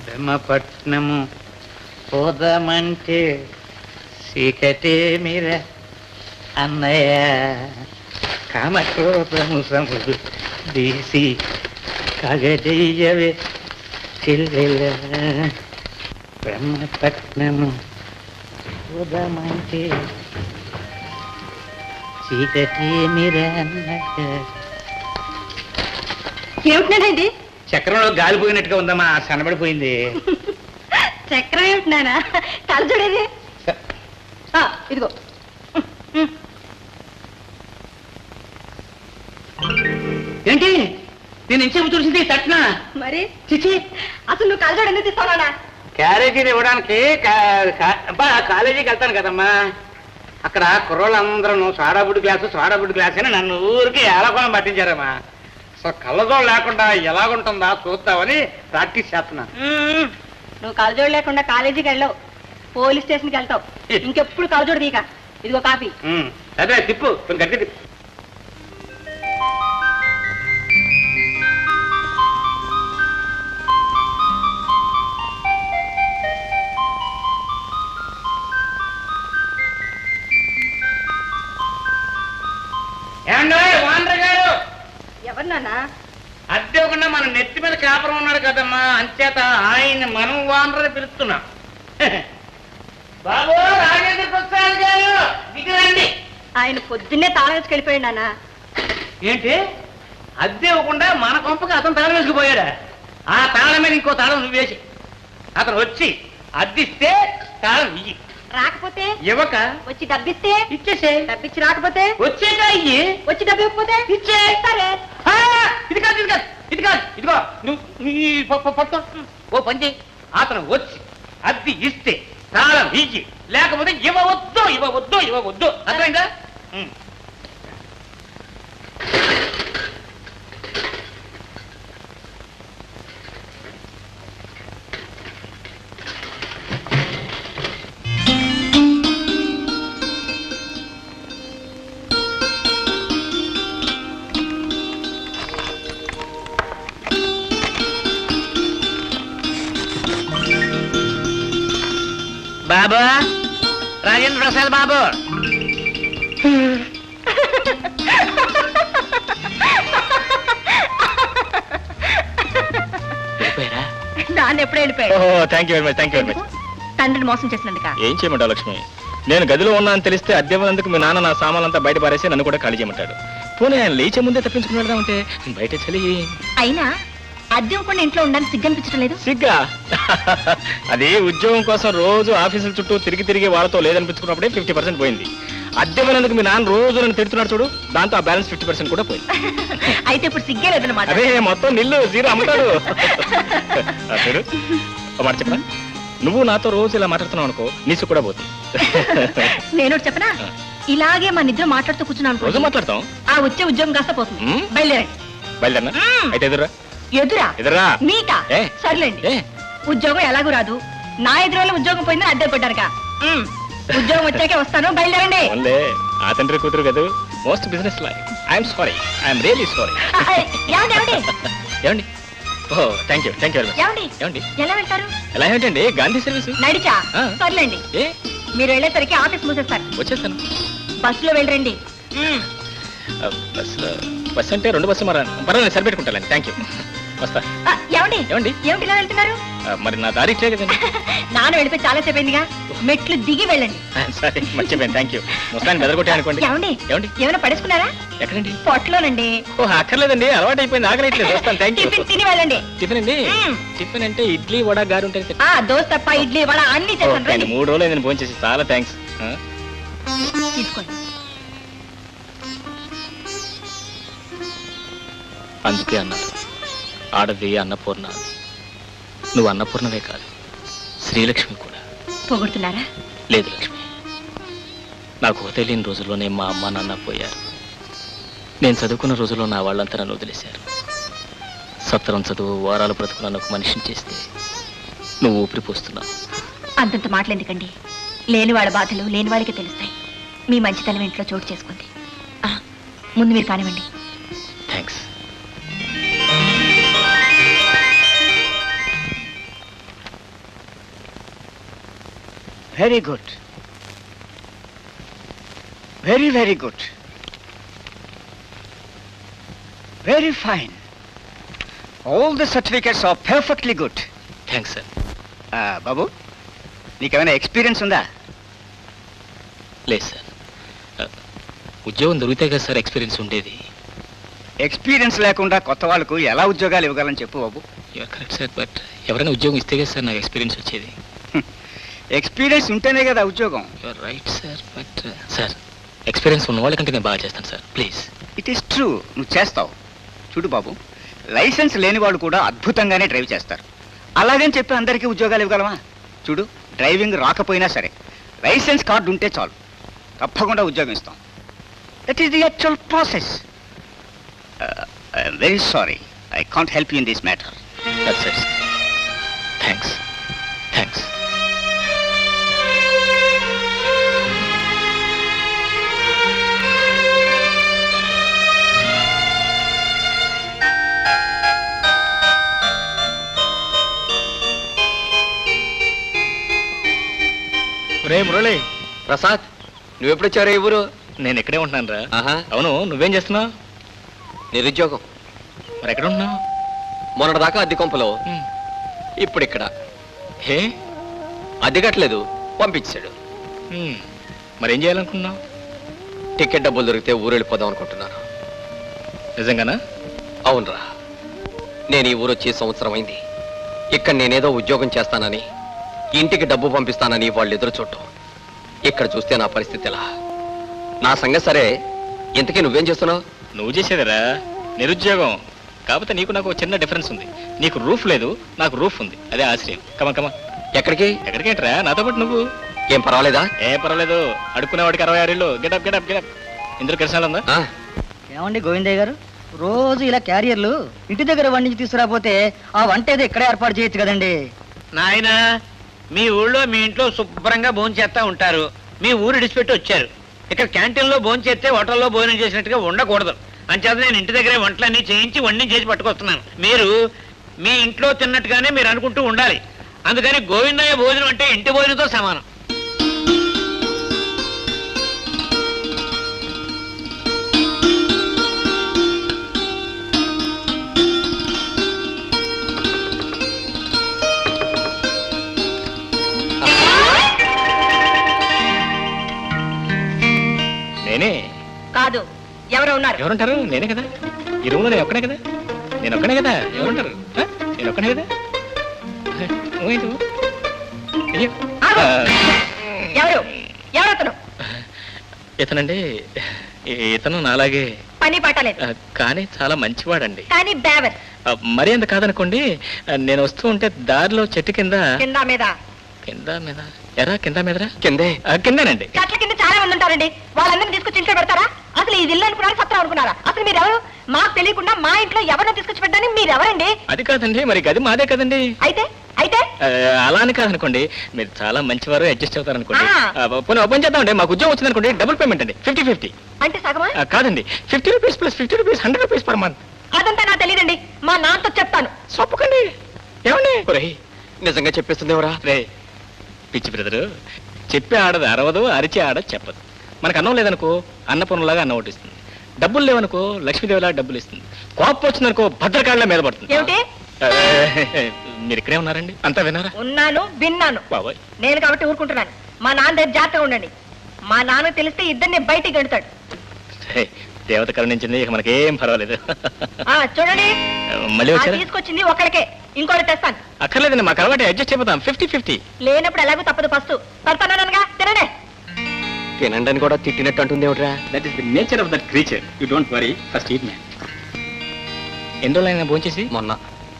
బ్రహ్మపట్నము పోదామంటే చీకటే మీర అన్నయ్య కామక్రోధము సముడు తీసి కగదయ్యవే చెల్లెల బ్రహ్మపట్నము పోదామంటే చీకటే మీర అన్నయ్య. ఏమిటినానండి? చక్రంలో గాలిపోయినట్టుగా ఉందమ్మా, సన్నబడిపోయింది. చక్రం ఏమిటినానా? తల చూడేది. ఇదిగో ఏంటి నేను ఇంచేపు చూసింది తట్నా? మరి చిచి, అసలు నువ్వు కలజోడు ఎందుకు తీసుకోవాలా? క్యారేజీని ఇవ్వడానికి కాలేజీకి వెళ్తాను కదమ్మా. అక్కడ కుర్రోళ్ళందరూ సోడాబుడ్డు గ్లాస్ అని నన్ను ఊరికి ఏలకోణం పట్టించారమ్మా. అసలు కళ్ళజోడు లేకుండా ఎలాగుంటుందా చూస్తావని ప్రాక్టీస్ చేస్తున్నా. నువ్వు కలజోడు లేకుండా కాలేజీకి వెళ్ళావు, పోలీస్ స్టేషన్కి వెళ్తావు. ఇంకెప్పుడు కలజోడు తీక. ఇదిగో కాపీ. అదే తిప్పు, కొంచెం గట్టి తిప్పు. ఎవరు నాన్న? అద్దె ఒకన్నా మన నెత్తి మీద కాపురం ఉన్నాడు కదమ్మా, అంచేత ఆయన మనం వానరని పిలుస్తున్నాం. బాబు రాజేంద్ర ప్రసాద్ గారు దిగురండి. ఆయన పొద్దున్నే తాళం వేసుకు వెళ్ళిపోయాడు నాన్న. ఏంటి అద్దె ఇవ్వకుండా మన కొంపకి అతను తాళం వేసుకుపోయాడా? ఆ తాళం మీద ఇంకో తాళం నువ్వు వేసి అతను వచ్చి అద్దిస్తే తాళం ఇయ్యి, రాకపోతే ఇవ్వక వచ్చి డబ్బిస్తే ఇచ్చేసే, డబ్బిచ్చి రాకపోతే వచ్చేగా ఇయ్యి, వచ్చి డబ్బు ఇవ్వకపోతే ఇచ్చే. సరే. ఇది కాదు ఇది కాదు ఇది కాదు, ఇదిగో నువ్వు పట్టు. ఓ పని చేయి, అతను వచ్చి అద్దె ఇస్తే తాళం ఇయ్యి, లేకపోతే ఇవ్వవద్దు. అర్థమైందా? బాబు రాజేంద్ర ప్రసాద్ బాబు, నాన్న ఎప్పుడు వెళ్ళిపోయాడు? Thank you very much, thank you very much. తండ్రిని మోసం చేసినందుక? ఏం చేయమంటావు లక్ష్మి, నేను గదిలో ఉన్నా అని తెలిస్తే అద్దెవనందుకు మీ నాన్న నా సామాన్లంతా బయట పారేసి నన్ను కూడా ఖాళీ చేయమంటాడు. పోనీ ఆయన లేచే ముందే తప్పించుకుని వెళ్దామంటే బయట చలి. అయినా అద్దె ఇవ్వకుండా ఇంట్లో ఉండడానికి సిగ్గు అనిపించడం లేదు? సిగ్గా? అది ఉద్యోగం కోసం రోజు ఆఫీసుల చుట్టూ తిరిగి వాళ్ళతో లేదనిపించుకున్నప్పుడే 50% పోయింది. అద్దెవనందుకు మీ నాన్న రోజు నన్ను తిడుతున్నాడు చూడు, దాంతో ఆ బ్యాలెన్స్ 50% కూడా పోయింది. అయితే ఇప్పుడు సిగ్గే లేదన్నమాట. అదే మొత్తం నిల్లు జీరో అమ్ముతాడు. చూడు ఒక మాట చెప్పనా, నువ్వు నాతో రోజు ఇలా మాట్లాడుతున్నావు అనుకో, నీసు కూడా పోతుంది. నేను చెప్పనా, ఇలాగే మన ఇద్దరు మాట్లాడుతూ కూర్చున్నాను రోజు మాట్లాడతాం, ఆ వచ్చే ఉద్యోగం కాస్త పోతుంది. బయలుదేరండి. బయలుదేరనా? అయితే ఎదురా ఎదురా మీకా? సర్లేండి, ఉద్యోగం ఎలాగూ రాదు. నా ఎదురు ఉద్యోగం పోయిందని అద్దె కొట్టారుగా. ఉద్యోగం వచ్చాకే వస్తాను, బయలుదేరండి. ఆ తండ్రి కూతురు కదా, most business like. I'm sorry, I'm really sorry. ఏమండి? ఓ థ్యాంక్ యూ వెరీ మచ్. ఏమండి ఎలా వెళ్తారు? ఎలా ఏంటండి, గాంధీ సర్వీస్ నడిచా? సర్లేండి, మీరు వెళ్ళేసరికి ఆఫీస్ మూసేస్తారు. వచ్చేస్తాను. బస్సులో వెళ్ళరండి. బస్ అంటే 2 బస్సు మరి పర్వాలేదు, సరిపెట్టుకుంటానండి. థ్యాంక్ యూ, వస్తా. ఏమండి ఏమిటి ఇలా వెళ్తున్నారు? మరి నా దారి ఇట్లే కదండి. నాన్న వెళ్ళిపోయి చాలా సేపు అయిందిగా, మెట్లు దిగి వెళ్ళండి. సరే మర్చిపోయాను, థ్యాంక్ యూ. మొత్తాన్ని బెదరగొట్టే అనుకోండి. ఏమండి ఏమైనా పడేసుకున్నారా? ఎక్కడండి? పొట్టలోనండి. ఓ అక్కర్లేదండి, అలవాటు అయిపోయింది, ఆకలిట్లేదు. వస్తాను, థ్యాంక్ యూ. టిఫిన్ తిని వెళ్ళండి. టిఫిన్ అండి? టిఫిన్ అంటే ఇడ్లీ వడ గారు ఉంటాయి. దోశ తప్ప ఇడ్లీ వడ అన్ని చేస్తాను. 3 రోజులు నేను భోజనం చేసి, చాలా థ్యాంక్స్. తీసుకోండి. అందుకే అన్నారు, ఆడది అన్నపూర్ణ. నువ్వు అన్నపూర్ణవే కాదు, శ్రీలక్ష్మి కూడా. పోగొడుతున్నారా? లేదు లక్ష్మి, నాకు తెలియని రోజుల్లోనే మా అమ్మ నాన్న పోయారు. నేను చదువుకున్న రోజుల్లో నా వాళ్ళంతా నన్ను వదిలేశారు. సత్తరం చదువు, వారాలు బ్రతుకున్న ఒక మనిషిని చేస్తే నువ్వు ఊపిరి పోస్తున్నావు. అంతంత మాటలు ఎందుకండి? లేని వాళ్ళ బాధలు లేని వాళ్ళకే తెలుస్తాయి. మీ మంచితనం ఇంట్లో చోటు చేసుకుంది. ముందు మీరు కానివ్వండి. Thanks. Very good, very very good, very fine. All the certificates are perfectly good. Thanks sir. బాబు, నీకేమైనా ఎక్స్పీరియన్స్ ఉందా? లేదు సార్. ఉద్యోగం దొరికితే కదా సార్ ఎక్స్పీరియన్స్ ఉండేది. ఎక్స్పీరియన్స్ లేకుండా కొత్త వాళ్ళకు ఎలా ఉద్యోగాలు ఇవ్వగలని చెప్పు బాబు. యూఆర్ కరెక్ట్ సార్, బట్ ఎవరైనా ఉద్యోగం ఇస్తే కదా సార్ నాకు ఎక్స్పీరియన్స్ వచ్చేది. ఎక్స్పీరియన్స్ ఉంటేనే కదా ఉద్యోగం. You're right sir, but sir experience ఉన్న వాళ్ళకంటే నేను బాగా చేస్తాను sir, please. It is true, నువ్వు చేస్తావు. చూడు బాబు, లైసెన్స్ లేని వాళ్ళు కూడా అద్భుతంగానే డ్రైవ్ చేస్తారు. అలాగని చెప్పి అందరికీ ఉద్యోగాలు ఇవ్వగలమా? చూడు, డ్రైవింగ్ రాకపోయినా సరే లైసెన్స్ కార్డు ఉంటే చాలు, తప్పకుండా ఉద్యోగం ఇస్తాం. That is the actual process. I'm very sorry, I can't help you in this matter. That's it sir. Thanks, thanks. రే మురళి. ప్రసాద్, నువ్వెప్పుడొచ్చారా ఈ ఊరు? నేను ఇక్కడే ఉంటున్నాను రా. ఆహా, అవును, నువ్వేం చేస్తున్నావు? నిరుద్యోగం. మరి ఎక్కడ ఉంటున్నావు? మొన్నటిదాకా అద్దె కొంపలో, ఇప్పుడు ఇక్కడ. హే, అద్దె కట్టలేదు, పంపించాడు. మరేం చేయాలనుకున్నావు? టికెట్ డబ్బులు దొరికితే ఊరు వెళ్ళిపోదాం అనుకుంటున్నాను. నిజంగానా? అవునరా, నేను ఈ ఊరు వచ్చి సంవత్సరం అయింది. ఇక్కడ నేనేదో ఉద్యోగం చేస్తానని, ఇంటికి డబ్బు పంపిస్తానని వాళ్ళు ఎదురు చూడటం. ఇక్కడ చూస్తే నా పరిస్థితి ఎలా? నా సంగతి సరే, ఇంతకీ నువ్వేం చేస్తున్నావు? నువ్వు చేసేదిరా నిరుద్యోగం. కాకపోతే నీకు నాకు ఒక చిన్న డిఫరెన్స్ ఉంది. నీకు రూఫ్ లేదు, నాకు రూఫ్ ఉంది. అదే ఆశ్రయం. కమా కమా. ఎక్కడికి? ఎక్కడికేంట్రా, నాతో పాటు నువ్వు. ఏం పర్వాలేదా? ఏ పర్వాలేదు, అడుక్కునేవాడికి 66 ఇళ్ళు. Get up get up get up. ఇందులో కిరసనాలు ఉందా? ఆ, ఏమండి గోవిందయ్య గారు, రోజు ఇలా క్యారియర్లు ఇంటి దగ్గర వండించి తీసుకురాపోతే ఆ వంట ఏదో ఇక్కడే ఏర్పాటు చేయొచ్చు కదండి. నాయనా, మీ ఊళ్ళో మీ ఇంట్లో శుభ్రంగా భోంచేస్తా ఉంటారు. మీ ఊరు ఇడిచిపెట్టి వచ్చారు. ఇక్కడ క్యాంటీన్లో భోంచేస్తే హోటల్లో భోజనం చేసినట్టుగా ఉండకూడదు. అంచేత నేను ఇంటి దగ్గరే వంటలన్నీ చేయించి వండి చేసి పట్టుకొస్తున్నాను. మీరు మీ ఇంట్లో తిన్నట్టుగానే మీరు అనుకుంటూ ఉండాలి. అందుకని గోవిందయ్య భోజనం అంటే ఇంటి భోజనంతో సమానం. నేనే. కాదు, ఎవరో ఉన్నారు. ఎవరుంటారు? నేనే కదా. ఈ రూమ్లో నేను ఒక్కనే కదా. నేను ఒక్కనే కదా. ఎవరుంటారు? నేను ఒక్కనే కదా. నువ్వేంటి? అయ్యో. ఆగు. ఎవరు ఎవరతను? ఇతనండి, ఇతను నాలాగే, పని పట్టలేదు కానీ చాలా మంచివాడండి. కానీ బేవర్. మరీ అంత కాదనుకోండి. నేను వస్తూ ఉంటే దారిలో చెట్టు కింద కింద మీద కింద మీద ఎరా కింద మీదరా కిందే. కిందనండి. చెట్ల కింద చాలా మంది ఉంటారండి. వాళ్ళందరినీ తీసుకొచ్చి ఇంట్లో పెడతారా? అసలు ఇది ఇల్లు అనుకున్నారా, సత్రం అనుకున్నారా? అసలు మీరు ఎవరు? మాకు తెలియకుండా మా ఇంట్లో ఎవరినో తీసుకొచ్చి పెట్టడానికి మీరు ఎవరండి? అది కాదండి, మరి గది మాదే కదండి. అయితే అయితే అలా అని కాదనుకోండి, మీరు చాలా మంచివారు, అడ్జస్ట్ అవుతారు అనుకోండి. ఆ. పోనీ ఓపెన్ చేద్దామండి. మాకు ఉద్యోగం వచ్చింది అనుకోండి, డబుల్ పేమెంట్ అండి. 50-50. అంటే సగమా? కాదండి, 50 rupees plus 50 rupees, 100 rupees per month. అదంతా నాకు తెలియదండి. మా నాన్నతో చెప్తాను. చెప్పకండి. ఏమండి? నిజంగా చెప్పేస్తుంది ఎవరా? రే పిచ్చి బ్రదరు, చెప్పి ఆడదు అరవదు, అరిచి ఆడదు చెప్పదు. మనకు అన్నం లేదనుకో అన్నపూర్ణలాగా అన్నం ఒకటిస్తుంది. డబ్బులు లేవనుకో లక్ష్మీదేవిలా డబ్బులు ఇస్తుంది. కోపం వచ్చిందనుకో భద్రకాళ్ళ మీద పడుతుంది. ఏమిటి? మీరు ఇక్కడే ఉన్నారండి? అంతా విన్నారా? ఉన్నాను, విన్నాను. బాబాయ్, నేను కాబట్టి ఊరుకుంటున్నాను. మా నాన్న దగ్గర జాగ్రత్తగా ఉండండి. మా నాన్న తెలిస్తే ఇద్దరిని బయటికి గెడతాడు. దేవత కరుణించింది, ఇక మనకేం పర్వాలేదు. చూడండి, మళ్ళీ ఆ వచ్చారా? తీసుకొచ్చింది ఒకరికే, ఇంకోటి తెస్తాను. అక్కర్లేదండి, మాకు అలవాటు, అడ్జస్ట్ అయిపోతాం. 50-50. లేనప్పుడు ఎలాగో తప్పదు. ఫస్ట్ పెడతానగా తినండి. తినండి కూడా తిట్టినట్టు అంటుంది ఏమిట్రా? That is the nature of that creature. You don't worry, first eat man. ఎన్ని రోజులైనా భోంచేసి? మొన్న